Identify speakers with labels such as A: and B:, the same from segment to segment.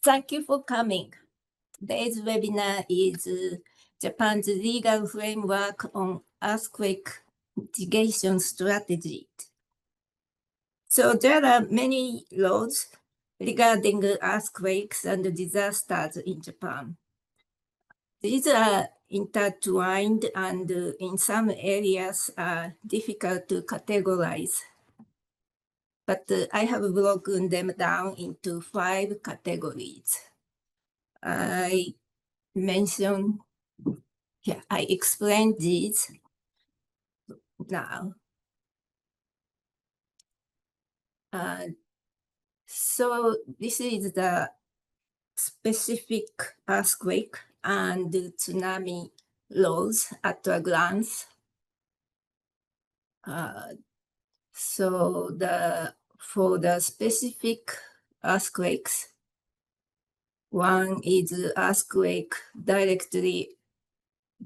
A: Thank you for coming. Today's webinar is Japan's legal framework on earthquake mitigation strategy. So there are many laws regarding earthquakes and disasters in Japan. These are intertwined and in some areas are difficult to categorize. But I have broken them down into 5 categories. I explained these now. So this is the specific earthquake and tsunami laws at a glance. For the specific earthquakes, one is earthquake directly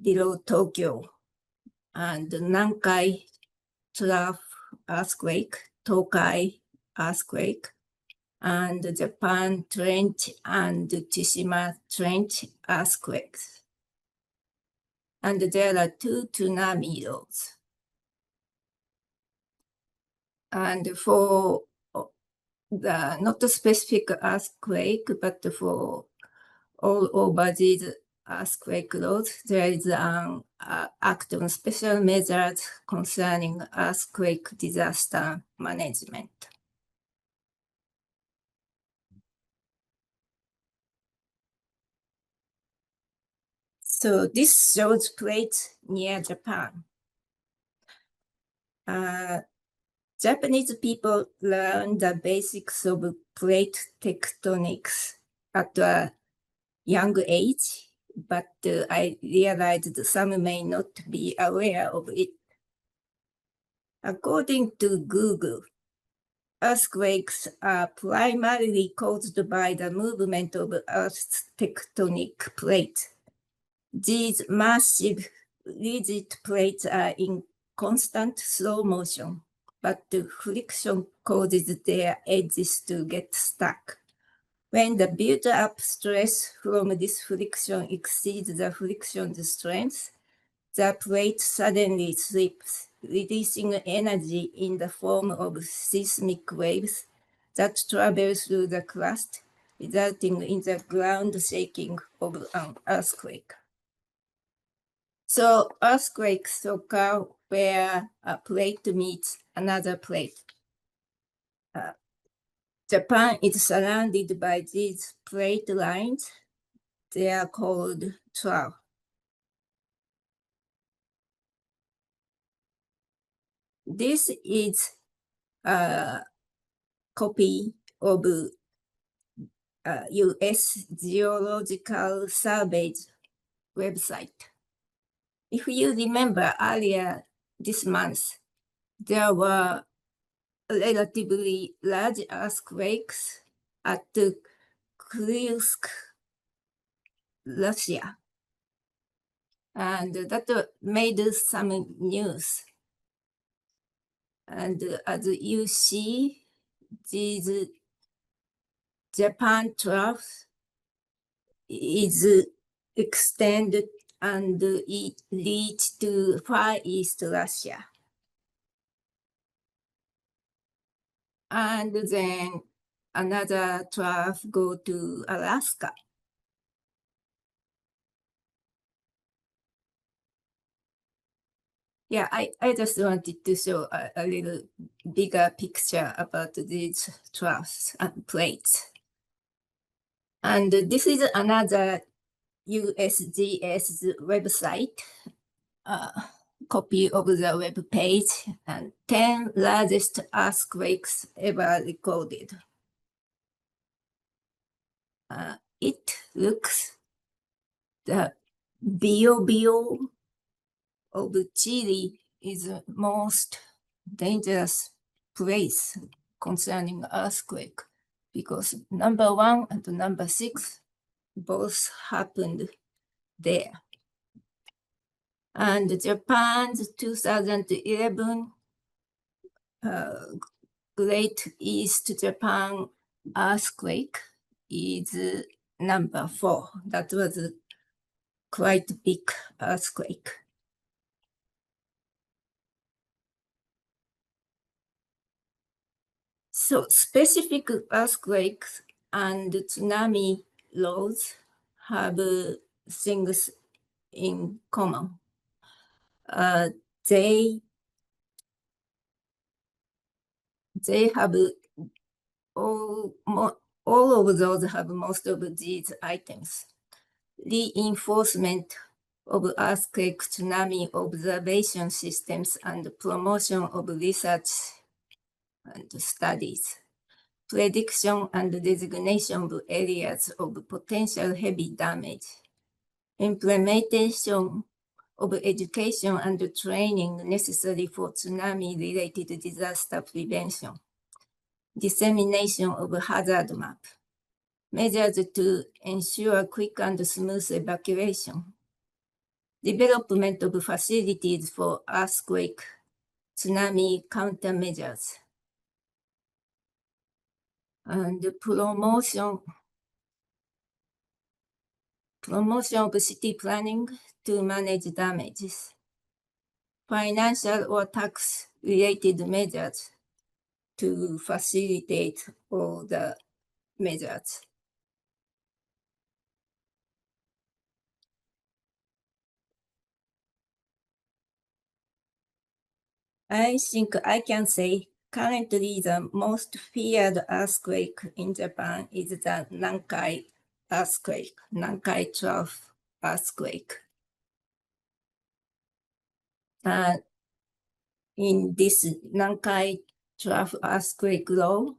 A: below Tokyo, and Nankai trough earthquake, Tokai earthquake, and Japan Trench and Tsushima Trench earthquakes. And there are 2 tsunami laws. And for the not a specific earthquake, but for all over these earthquake laws, there is an act on special measures concerning earthquake disaster management. So this shows plates near Japan. Japanese people learn the basics of plate tectonics at a young age, but I realized some may not be aware of it. According to Google, earthquakes are primarily caused by the movement of Earth's tectonic plates. These massive rigid plates are in constant slow motion, but the friction causes their edges to get stuck. When the built-up stress from this friction exceeds the friction's strength, the plate suddenly slips, releasing energy in the form of seismic waves that travel through the crust, resulting in the ground shaking of an earthquake. So earthquakes occur where a plate meets another plate. Japan is surrounded by these plate lines. They are called trough. This is a copy of U.S. Geological Survey's website. If you remember earlier this month, there were relatively large earthquakes at Kursk, Russia. And that made some news. And as you see, these Japan trough is extended and it leads to Far East Russia. And then another trough go to Alaska. Yeah, I just wanted to show a little bigger picture about these troughs and plates. And this is another USGS website, copy of the web page, and 10 largest earthquakes ever recorded. It looks the Biobío of Chile is the most dangerous place concerning earthquake, because number 1 and number 6 both happened there. And Japan's 2011 Great East Japan earthquake is number 4. That was quite big earthquake. So specific earthquakes and tsunami laws have things in common. Uh, they have all of those have most of these items. Reinforcement of earthquake tsunami observation systems and promotion of research and studies. Prediction and designation of areas of potential heavy damage. Implementation of education and training necessary for tsunami-related disaster prevention. Dissemination of hazard map. Measures to ensure quick and smooth evacuation. Development of facilities for earthquake, tsunami countermeasures. And promotion of city planning to manage damages. Financial or tax-related measures to facilitate all the measures. I think I can say currently the most feared earthquake in Japan is the Nankai earthquake, Nankai Trough earthquake. In this Nankai Trough earthquake law,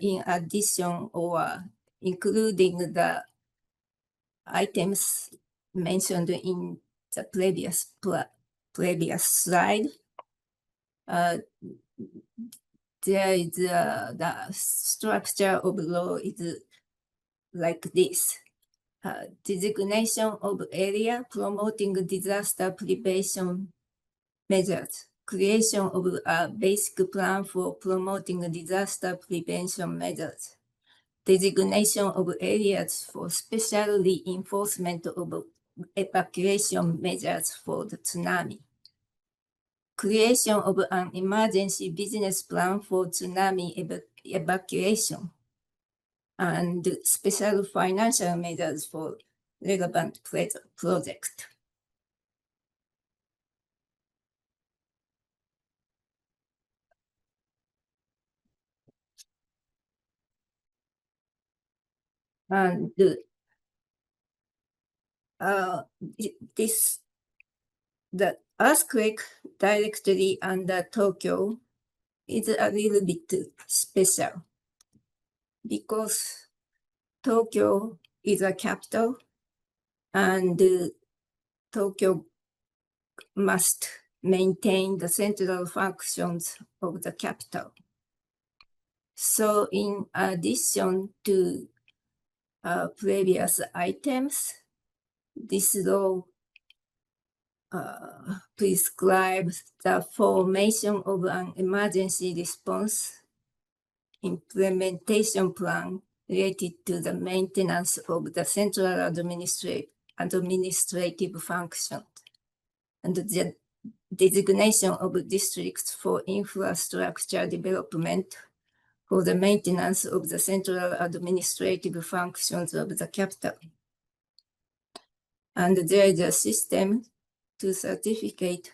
A: in addition or including the items mentioned in the previous slide, there is the structure of law is like this. Designation of area promoting disaster prevention measures. Creation of a basic plan for promoting disaster prevention measures. Designation of areas for special reinforcement of evacuation measures for the tsunami. Creation of an emergency business plan for tsunami evacuation. And special financial measures for relevant project. And the earthquake directly under Tokyo is a little bit special because Tokyo is a capital and Tokyo must maintain the central functions of the capital. So in addition to previous items, this law prescribes the formation of an emergency response implementation plan related to the maintenance of the central administrative function and the designation of districts for infrastructure development for the maintenance of the central administrative functions of the capital. And there is a system to certificate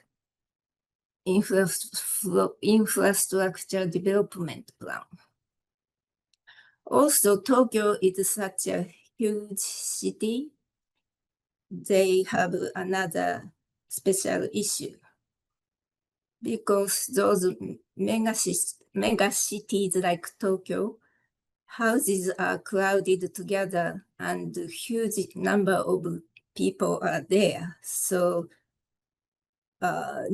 A: infrastructure development plan. Also, Tokyo is such a huge city. They have another special issue because those mega cities like Tokyo, houses are crowded together and a huge number of people are there. So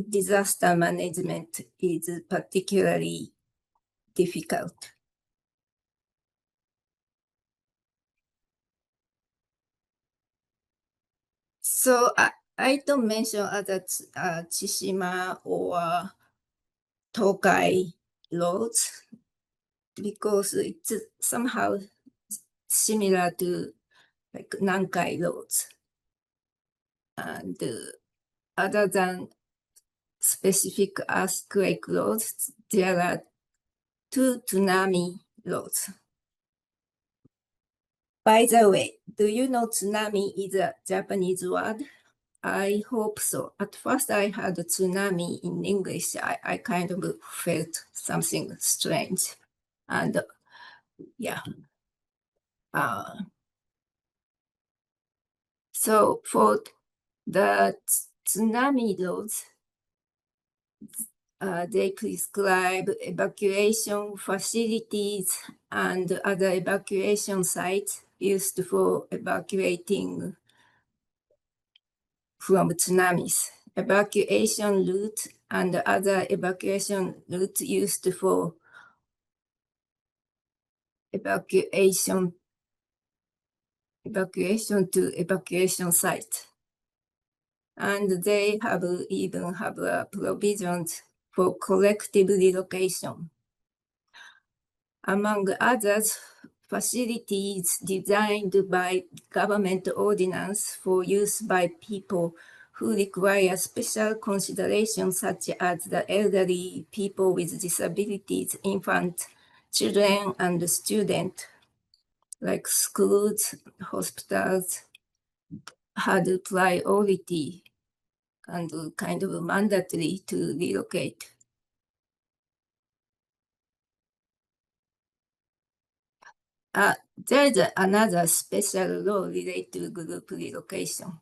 A: disaster management is particularly difficult. So I don't mention other Tsushima or Tokai laws. because it's somehow similar to like Nankai roads. And other than specific earthquake roads, there are 2 tsunami roads. By the way, do you know tsunami is a Japanese word? I hope so. At first I heard tsunami in English. I kind of felt something strange. And yeah. So for the tsunami roads, they prescribe evacuation facilities and other evacuation sites used for evacuating from tsunamis. Evacuation route and other evacuation routes used for evacuation to evacuation site. And they even have provisions for collective relocation. Among others, facilities designed by government ordinance for use by people who require special consideration, such as the elderly, people with disabilities, infants, children, and students, like schools, hospitals, had priority and kind of mandatory to relocate. There is another special law related to group relocation.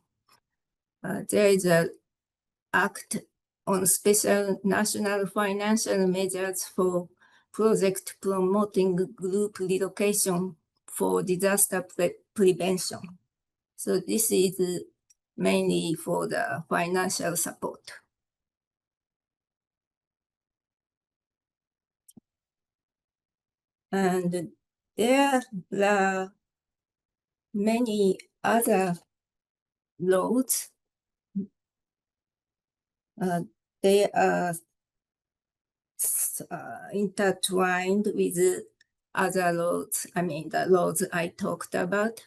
A: There is an act on special national financial measures for project promoting group relocation for disaster prevention. So this is mainly for the financial support. And there are many other laws. They are intertwined with other laws. I mean, the laws I talked about.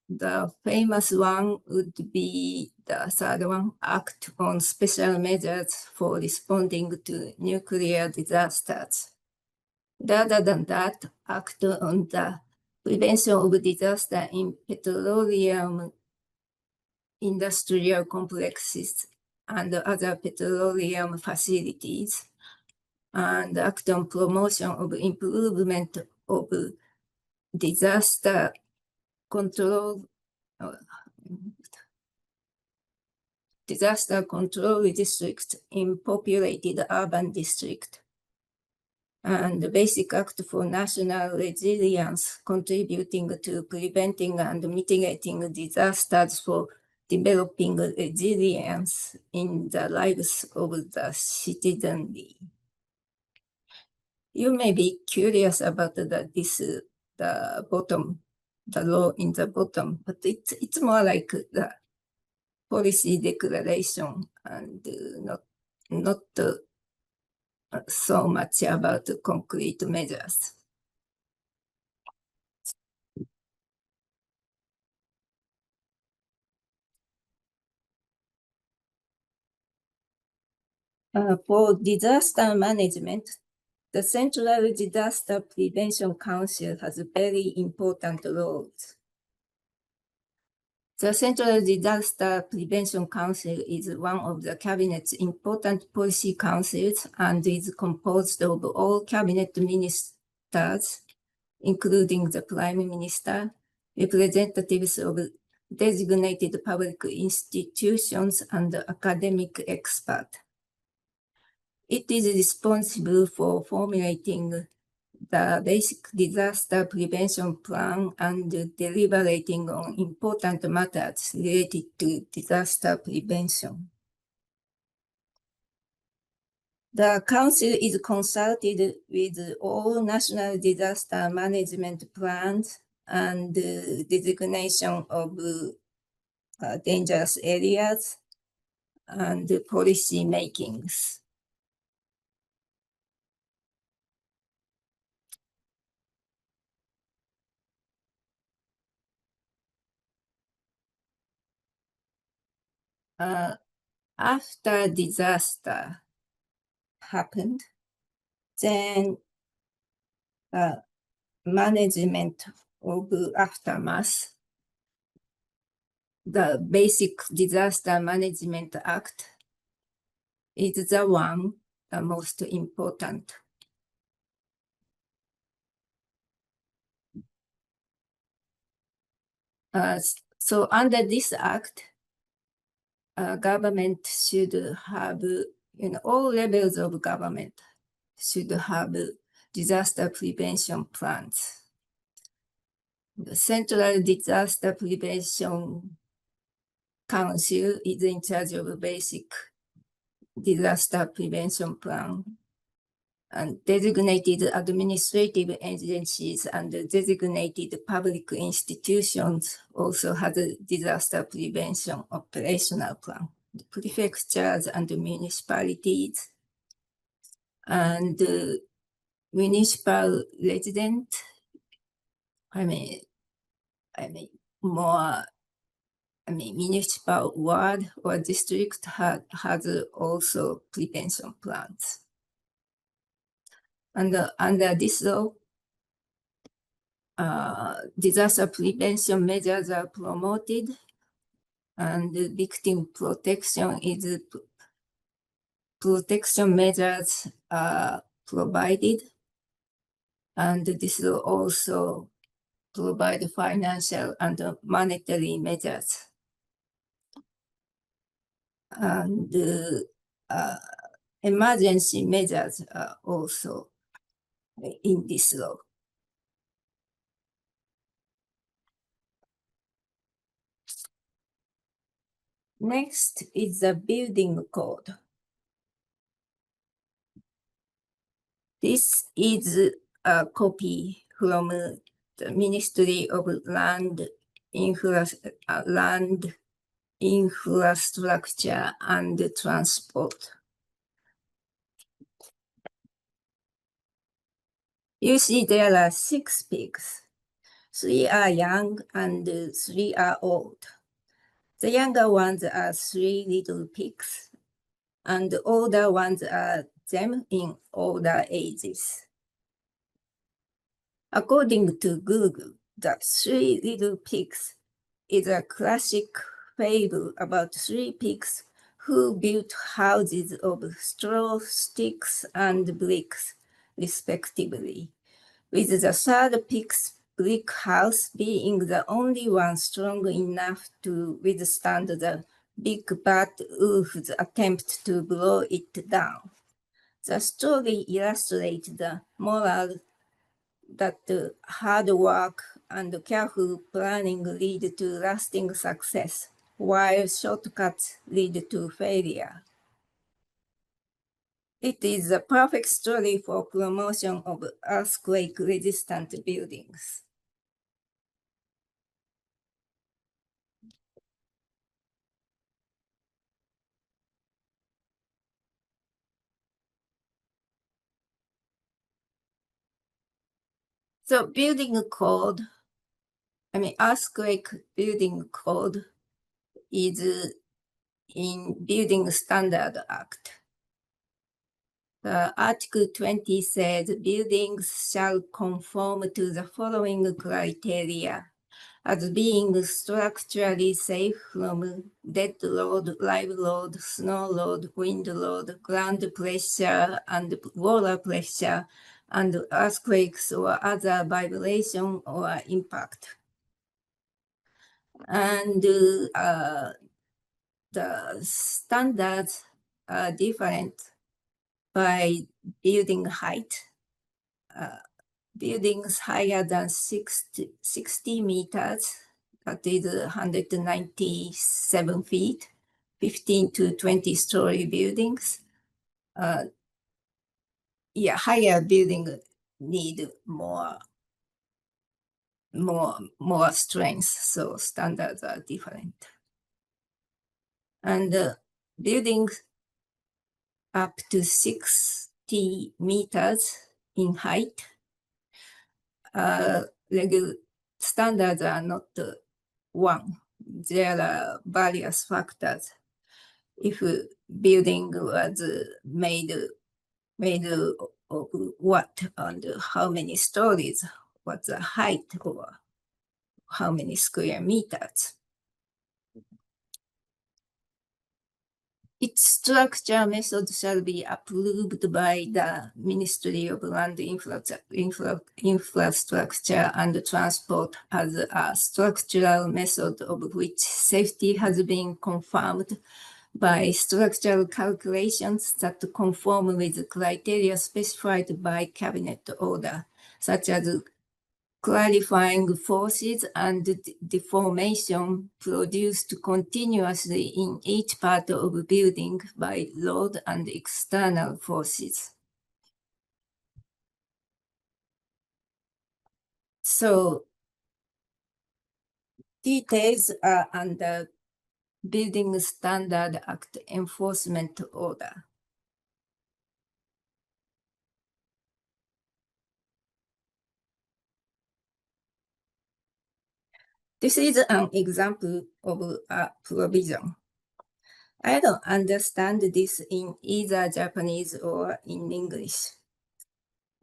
A: The famous one would be the third one, Act on Special Measures for Responding to Nuclear Disasters. Rather than that, Act on the Prevention of Disaster in Petroleum Industrial Complexes and other petroleum facilities, and Act on Promotion of Improvement of Disaster Control districts in populated urban districts, and the Basic Act for National Resilience, contributing to preventing and mitigating disasters for developing resilience in the lives of the citizenry. You may be curious about the law in the bottom, but it's more like the policy declaration and not so much about concrete measures. For disaster management, the Central Disaster Prevention Council has very important roles. The Central Disaster Prevention Council is one of the Cabinet's important policy councils and is composed of all Cabinet ministers, including the Prime Minister, representatives of designated public institutions, and academic experts. It is responsible for formulating the basic disaster prevention plan and deliberating on important matters related to disaster prevention. The Council is consulted with all national disaster management plans and designation of dangerous areas and policy makings. After disaster happened, then management of aftermath, the Basic Disaster Management Act is the one the most important. So under this act, government should have, all levels of government should have disaster prevention plans. The Central Disaster Prevention Council is in charge of basic disaster prevention plan, and designated administrative agencies and designated public institutions also have a disaster prevention operational plan. The prefectures and the municipalities and municipal resident, municipal ward or district has also prevention plans. And under this law, disaster prevention measures are promoted and victim protection measures are provided. And this will also provide financial and monetary measures. And emergency measures are also in this law. Next is the building code. This is a copy from the Ministry of Land Infrastructure and Transport. You see there are 6 pigs. 3 are young and 3 are old. The younger ones are 3 little pigs, and the older ones are them in older ages. According to Google, the 3 little pigs is a classic fable about 3 pigs who built houses of straw, sticks, and bricks, respectively, with the 3rd pig's brick house being the only one strong enough to withstand the big bad wolf's attempt to blow it down. The story illustrates the moral that hard work and careful planning lead to lasting success, while shortcuts lead to failure. It is a perfect story for promotion of earthquake-resistant buildings. So building code, earthquake building code is in Building Standard Act. Article 20 says buildings shall conform to the following criteria as being structurally safe from dead load, live load, snow load, wind load, ground pressure, and water pressure, and earthquakes or other vibration or impact. And the standards are different by building height. Buildings higher than 60 meters, that is 197 feet, 15 to 20-story buildings. Higher building need more strength, so standards are different. And buildings up to 60 meters in height, standards are not one. There are various factors. if building was made of what and how many stories, what's the height or how many square meters. Its structure method shall be approved by the Ministry of Land Infrastructure and Transport as a structural method of which safety has been confirmed by structural calculations that conform with criteria specified by cabinet order, such as clarifying forces and deformation produced continuously in each part of building by load and external forces. So details are under Building Standard Act Enforcement Order. This is an example of a provision. I don't understand this in either Japanese or in English.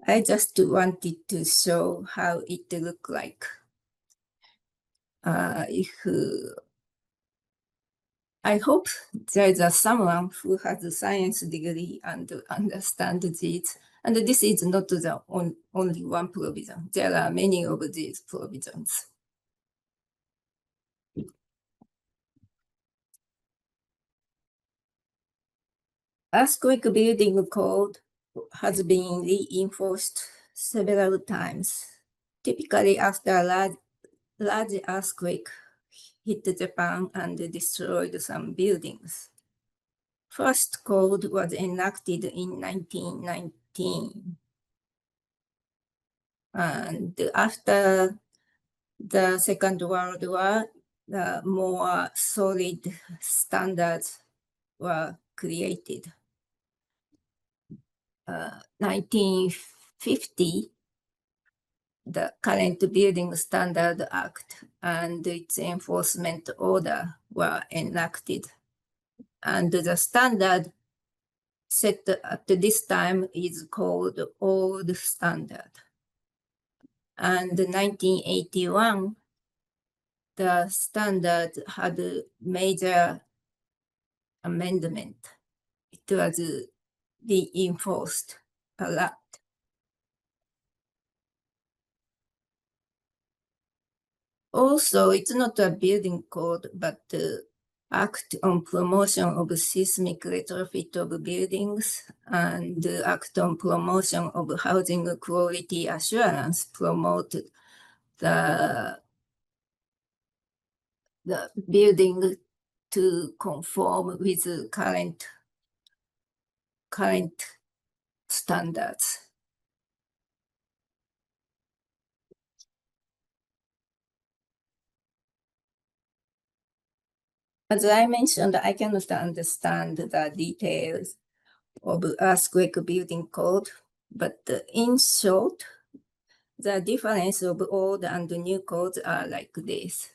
A: I just wanted to show how it looked like. I hope there's someone who has a science degree and understands this. And this is not the only one provision. There are many of these provisions. Earthquake building code has been reinforced several times, typically after a large earthquake hit Japan and destroyed some buildings. First code was enacted in 1919. And after the Second World War, the more solid standards were created. 1950, the current Building Standard Act and its enforcement order were enacted. And the standard set at this time is called Old Standard. And 1981, the standard had a major amendment. It was reinforced a lot. Also, it's not a building code, but Act on Promotion of Seismic Retrofit of Buildings and Act on Promotion of Housing Quality Assurance promote the building to conform with current standards. As I mentioned, I cannot understand the details of earthquake building code, but in short, the difference of old and new codes are like this.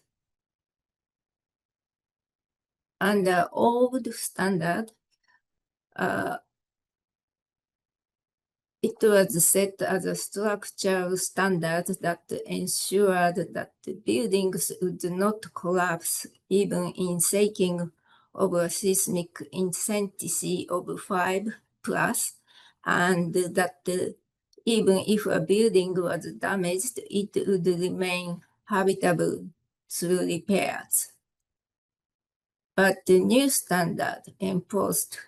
A: Under old standard, it was set as a structural standard that ensured that the buildings would not collapse even in shaking of a seismic intensity of 5 plus, and that even if a building was damaged, it would remain habitable through repairs. But the new standard imposed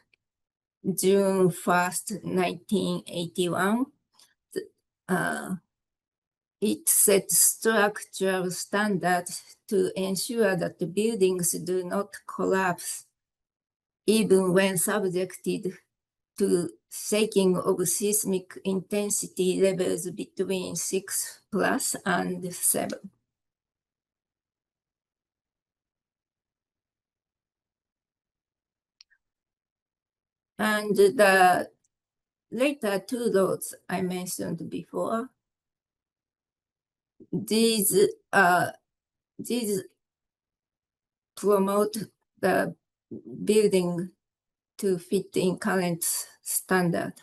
A: June 1st, 1981, it sets structural standards to ensure that the buildings do not collapse even when subjected to shaking of seismic intensity levels between 6 plus and 7. And the later two laws I mentioned before, these promote the building to fit in current standard.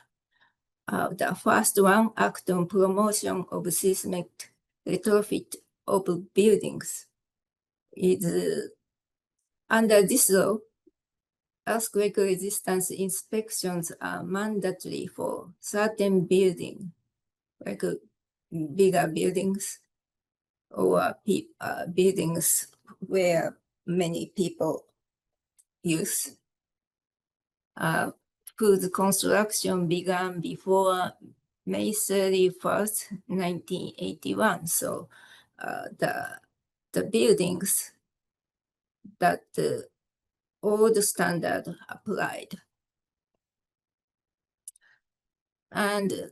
A: The first one, act on promotion of seismic retrofit of buildings, is under this law, earthquake resistance inspections are mandatory for certain buildings, like bigger buildings or buildings where many people use. Whose construction began before May 31st, 1981. So the buildings that all the standard applied. And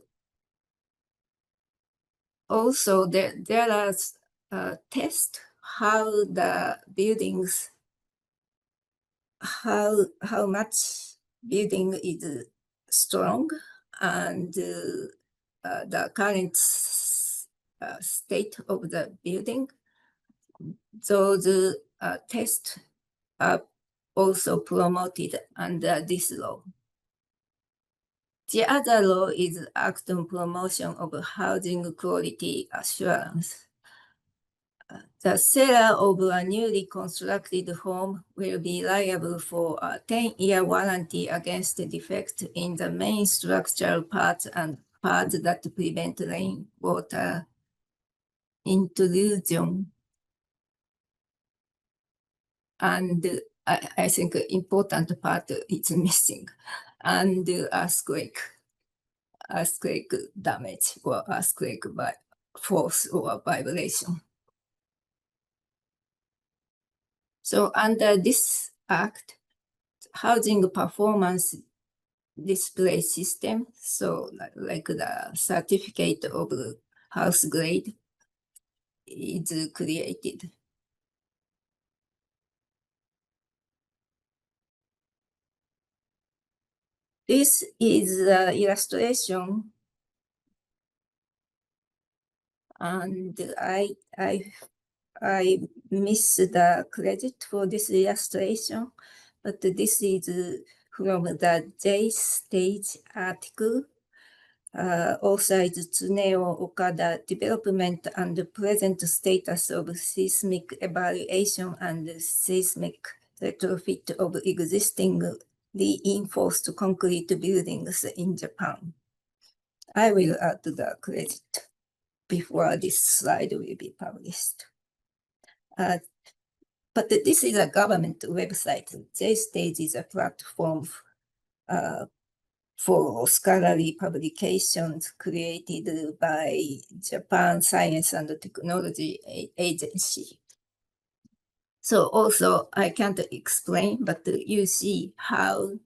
A: also there are tests how the buildings, how much building is strong and the current state of the building. Those tests are also promoted under this law. The other law is Act on Promotion of Housing Quality Assurance. The seller of a newly constructed home will be liable for a 10-year warranty against defects in the main structural parts and parts that prevent rainwater intrusion. And I think important part is missing, and earthquake damage or earthquake by force or vibration. So under this act, housing performance display system, so like the certificate of house grade, is created. This is an illustration, and I missed the credit for this illustration, but this is from the J Stage article, authored Tsuneo Okada, Development and Present Status of Seismic Evaluation and Seismic Retrofit of Existing Reinforced Concrete Buildings in Japan. I will add the credit before this slide will be published. But this is a government website. J-Stage is a platform for scholarly publications created by Japan Science and Technology Agency. So also I can't explain, but you see how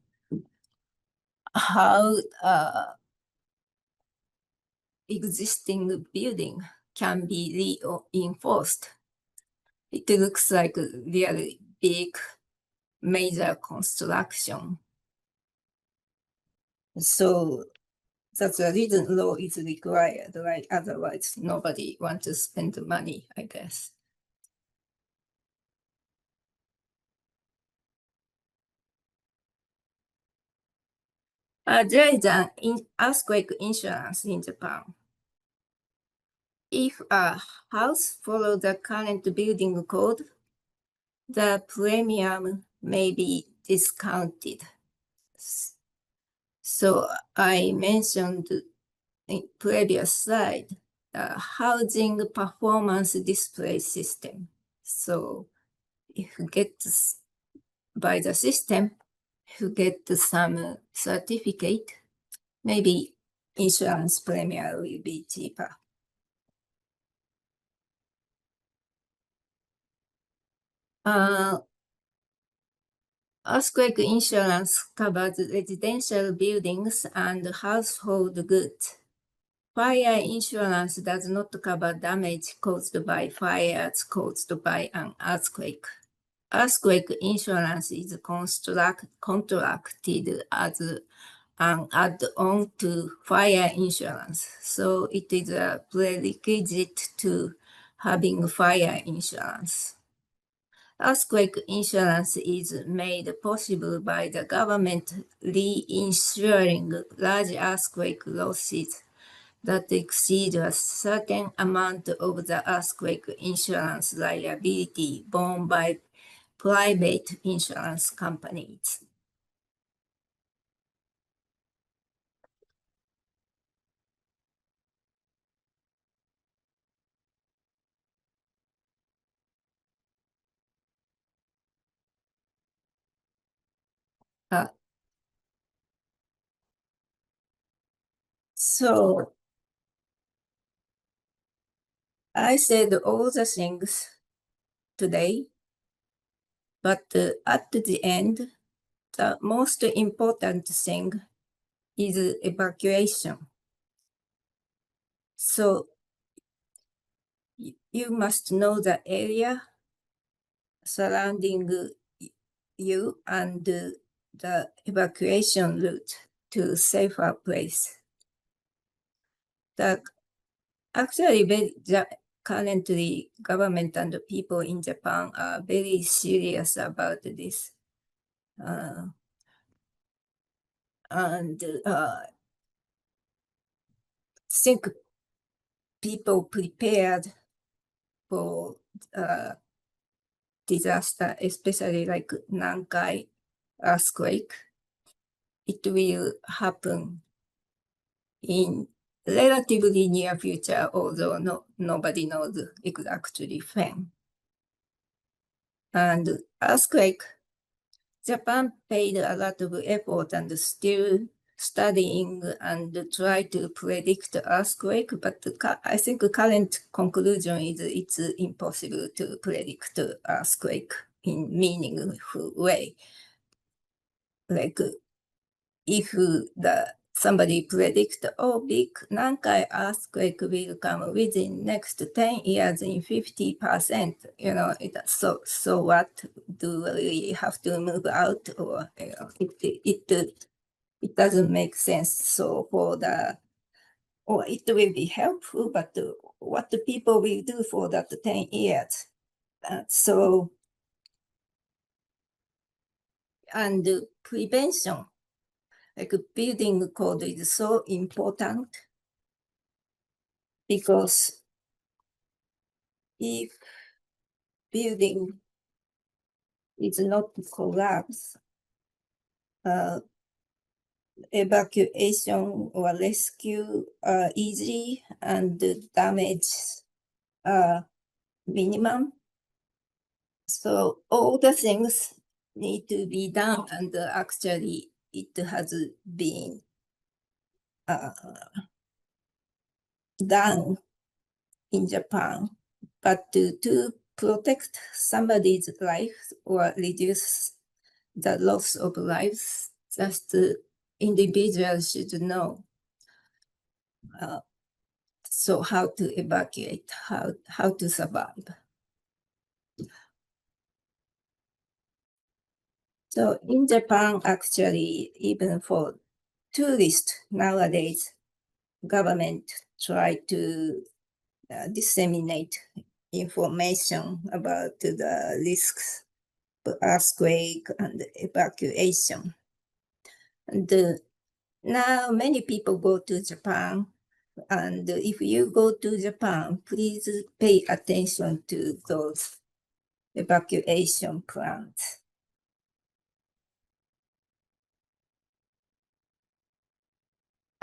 A: existing building can be reinforced. It looks like a really big major construction. So that's the reason law is required, right? Otherwise, nobody wants to spend the money, I guess. There is an earthquake insurance in Japan. If a house follows the current building code, the premium may be discounted. So I mentioned in previous slide, the housing performance display system. So if you get by the system, if you get some certificate, maybe insurance premium will be cheaper. Earthquake insurance covers residential buildings and household goods. Fire insurance does not cover damage caused by fires caused by an earthquake. Earthquake insurance is contracted as an add-on to fire insurance, so it is a prerequisite to having fire insurance. Earthquake insurance is made possible by the government reinsuring large earthquake losses that exceed a certain amount of the earthquake insurance liability borne by private insurance companies. So I said all the things today, but at the end, the most important thing is evacuation. So you must know the area surrounding you and the evacuation route to safer place. Actually, currently, government and the people in Japan are very serious about this. And think people prepared for disaster, especially like Nankai earthquake. It will happen in relatively near future, although nobody knows exactly when. And earthquake, Japan paid a lot of effort and still studying and try to predict earthquake, but I think the current conclusion is it's impossible to predict earthquake in meaningful way. Like if somebody predict, oh, big Nankai earthquake will come within next 10 years in 50%, so what, do we have to move out, or it doesn't make sense. So or it will be helpful, but what the people will do for that 10 years. And prevention, like building code is so important, because if building is not collapse, evacuation or rescue are easy and the damage minimum. So all the things need to be done, and actually it has been done in Japan. But to protect somebody's life or reduce the loss of lives, just individuals should know. So how to evacuate, how to survive. So in Japan, actually, even for tourists nowadays, government try to disseminate information about the risks of earthquake and evacuation. And now many people go to Japan, and if you go to Japan, please pay attention to those evacuation plans.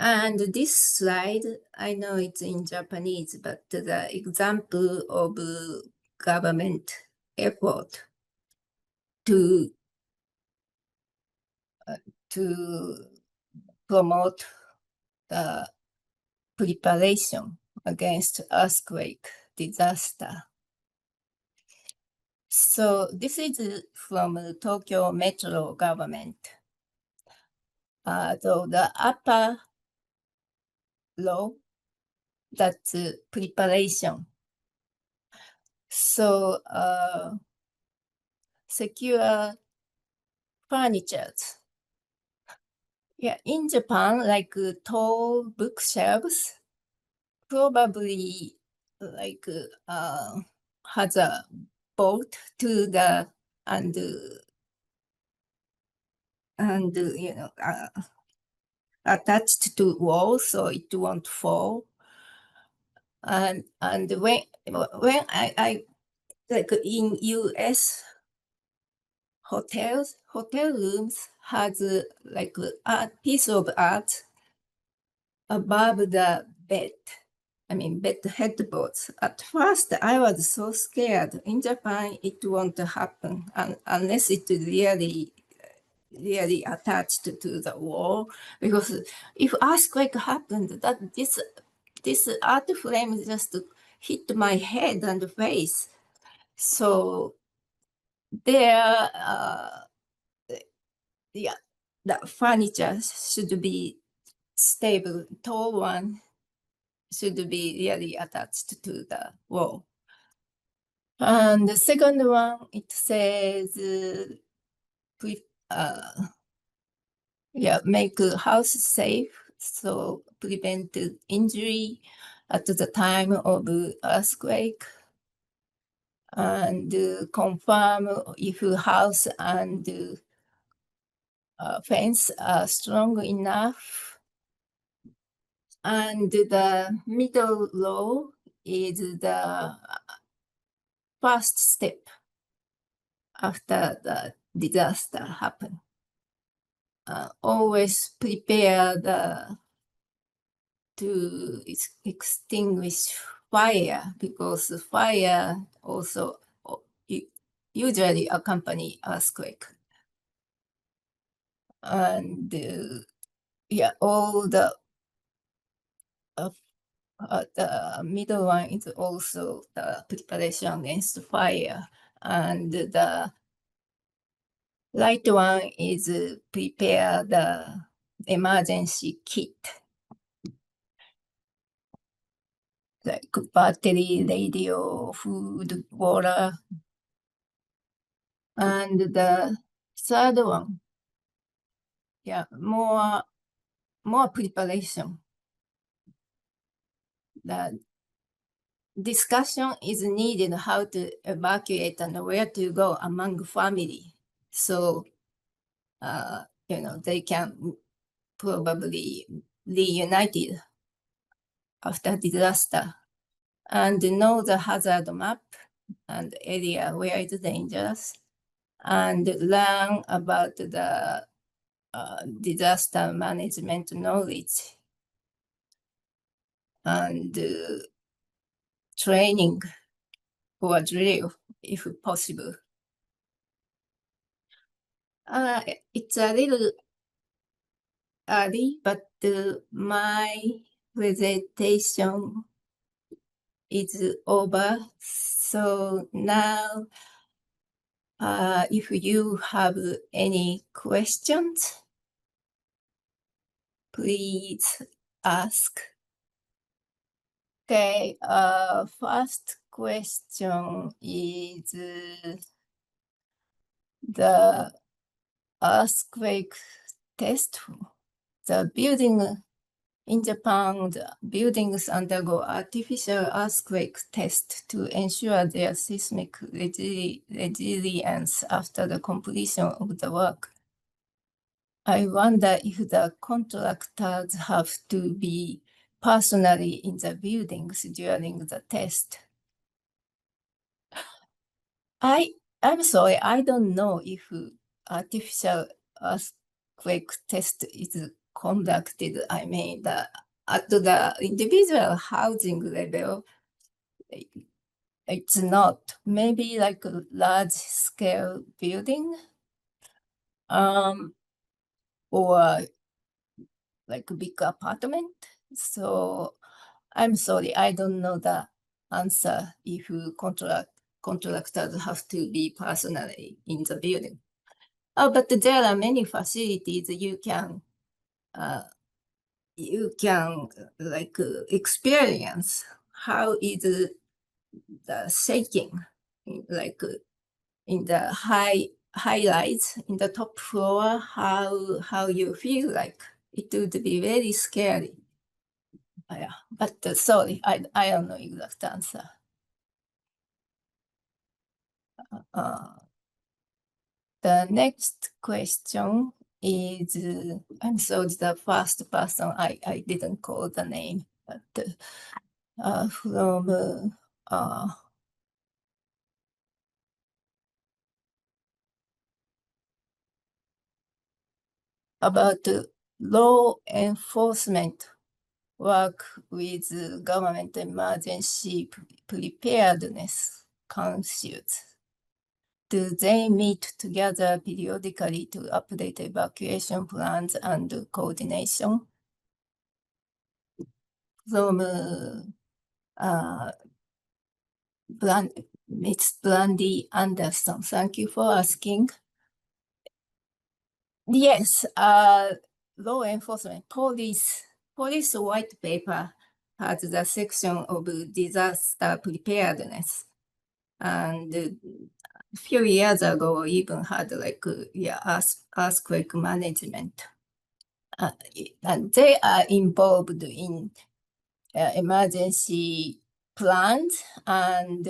A: And this slide, I know it's in Japanese, but the example of government effort to promote the preparation against earthquake disaster. So this is from Tokyo Metro government. So the upper row, that's preparation. So secure furniture. Yeah, in Japan, like tall bookshelves, probably like has a bolt to the attached to wall so it won't fall. And when I like in US hotels, hotel rooms has like a piece of art above the bed. I mean, bed headboards. At first, I was so scared. In Japan, it won't happen unless it really attached to the wall. Because if earthquake happened, that this art frame just hit my head and face. So there, yeah, the furniture should be stable. Tall one should be really attached to the wall. And the second one, it says, make a house safe, so prevent injury at the time of earthquake, and confirm if house and fence are strong enough. And the middle row is the first step after the disaster happened. Always prepare to extinguish fire, because fire also usually accompany earthquake. And all the middle one is also the preparation against fire, and the right one is prepare the emergency kit, like battery, radio, food, water. And the third one, more preparation. The discussion is needed how to evacuate and where to go among family. So, they can probably reunited after disaster, and know the hazard map and area where it's dangerous, and learn about the disaster management knowledge, and training or drill if possible. It's a little early, but my presentation is over. So now, if you have any questions, please ask. Okay, first question is the earthquake test. The building in Japan, the buildings undergo artificial earthquake test to ensure their seismic resilience after the completion of the work. I wonder if the contractors have to be personally in the buildings during the test. I'm sorry, I don't know if artificial earthquake test is conducted. I mean, at the individual housing level, it's not. Maybe like a large scale building, or like a big apartment. So I'm sorry, I don't know the answer if contractors have to be personally in the building. But there are many facilities you can experience how is the shaking, like in the highlights in the top floor, how you feel like. It would be very scary. Yeah, but sorry, I don't know exact answer. The next question is, I'm sorry, the first person, I didn't call the name, but from about law enforcement work with government emergency preparedness councils. Do they meet together periodically to update evacuation plans and coordination? From Ms. Brandy Anderson, thank you for asking. Yes, law enforcement, police white paper has the section of disaster preparedness. And a few years ago, even had like, earthquake management. And they are involved in emergency plans and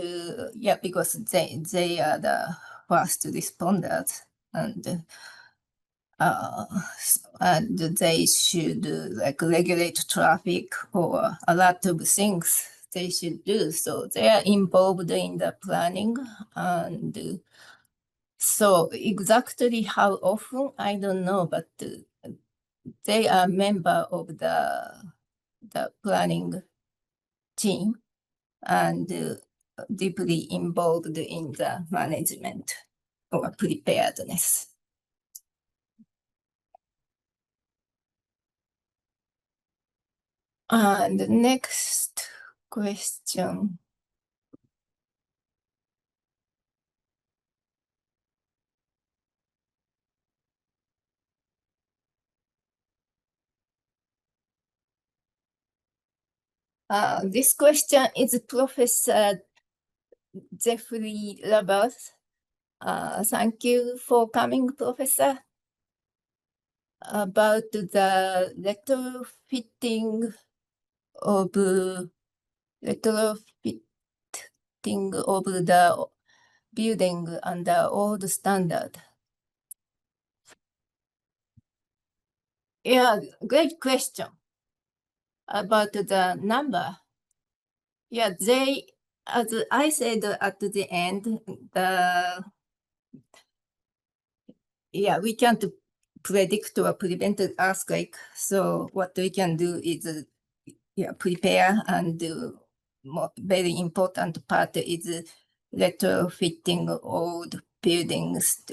A: because they are the first responders and they should like regulate traffic or a lot of things they should do. So they are involved in the planning and so exactly how often, I don't know, but they are member of the planning team and deeply involved in the management or preparedness. And the next question. This question is Professor Jeffrey Labers. Thank you for coming, Professor. About the retrofitting of the building under old standard. Yeah, great question. About the number. Yeah, as I said at the end, we can't predict or prevent an earthquake. So what we can do is prepare and do very important part is retrofitting old buildings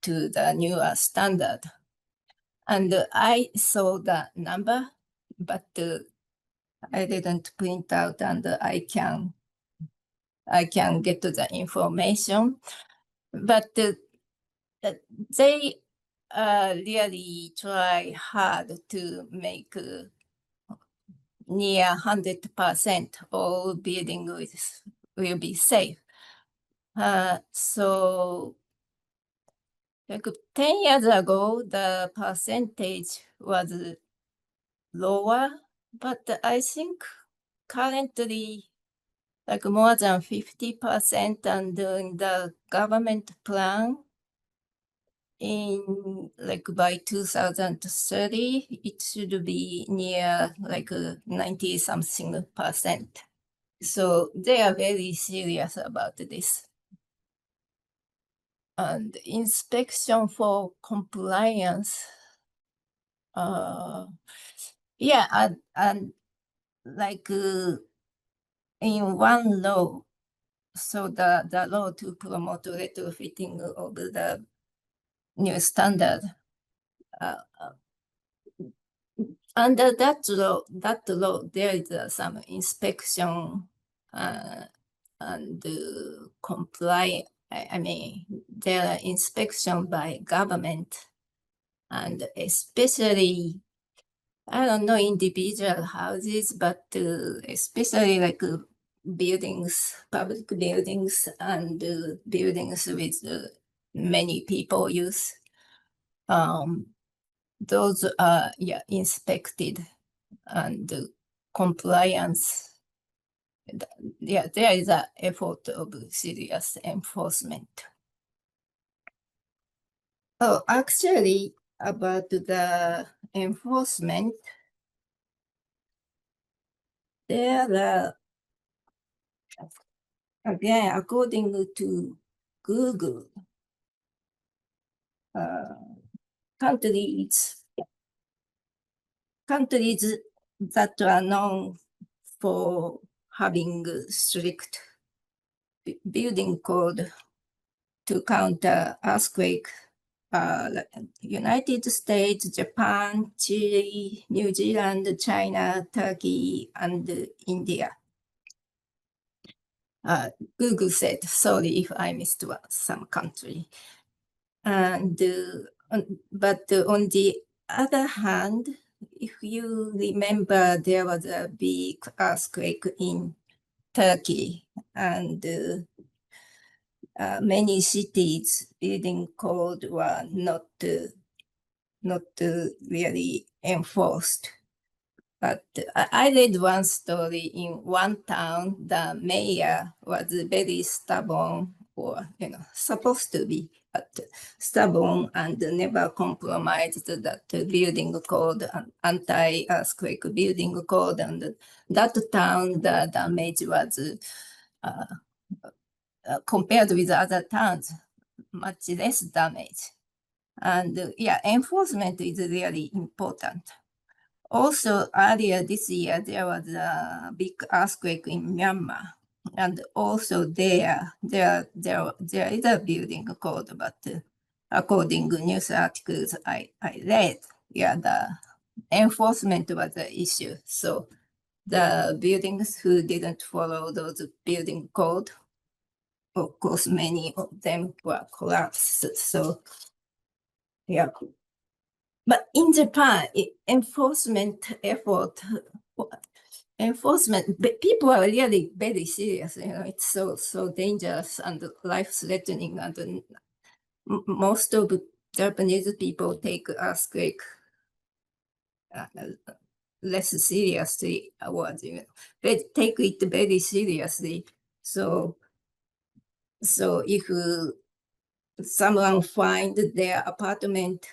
A: to the newer standard. And I saw the number, but I didn't print out and I can get to the information. But they really try hard to make near 100% all buildings will be safe. So like 10 years ago, the percentage was lower, but I think currently like more than 50% and in the government plan in like by 2030, it should be near like 90 something percent. So they are very serious about this. And inspection for compliance. And like in one law, so the law to promote retrofitting of the new standard. Under that law, there is some inspection and comply. I mean, there are inspection by government, and especially, I don't know, individual houses, but especially like buildings, public buildings, and buildings with many people use. Those are inspected and compliance. There is an effort of serious enforcement. Oh, actually, about the enforcement, there are, again, according to Google, countries that are known for having strict building code to counter earthquake, United States, Japan, Chile, New Zealand, China, Turkey, and India. Google said, sorry if I missed some country. And but on the other hand, if you remember, there was a big earthquake in Turkey, and many cities building code were not really enforced. But I read one story in one town. The mayor was very stubborn, or supposed to be, but stubborn and never compromised that building code, anti-earthquake building code, and that town, the damage was compared with other towns, much less damage. And yeah, enforcement is really important. Also, earlier this year, there was a big earthquake in Myanmar. And also there is a building code, but according to news articles I read, yeah, the enforcement was the issue. So the buildings who didn't follow those building code, of course, many of them were collapsed. So, yeah. But in Japan, enforcement, people are really very serious. It's so dangerous and life-threatening, and most of Japanese people take earthquake less seriously, or they take it very seriously. So if someone find their apartment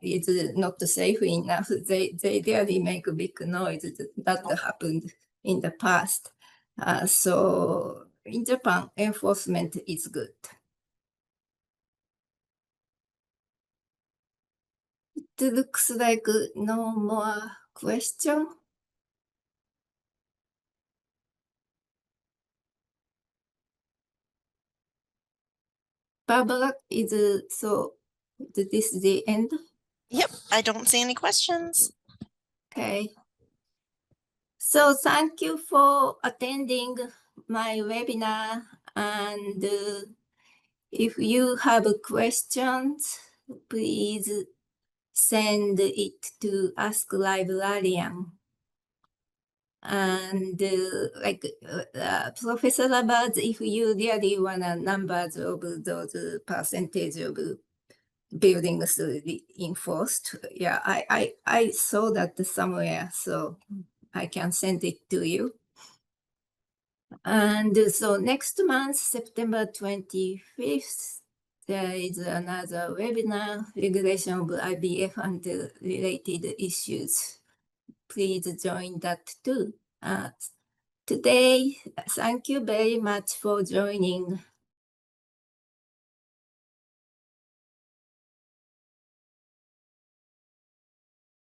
A: is not safe enough, they really make a big noise. That happened in the past. So in Japan, enforcement is good. It looks like no more question. Barbara, so this is the end?
B: Yep, I don't see any questions.
A: Okay. So thank you for attending my webinar, and if you have questions, please send it to Ask Librarian. And Professor Labad, if you really want numbers of those percentage of buildings enforced, yeah, I saw that somewhere, so I can send it to you. And so next month, September 25th, there is another webinar, Regulation of IBF and related issues. Please join that too. Today, thank you very much for joining.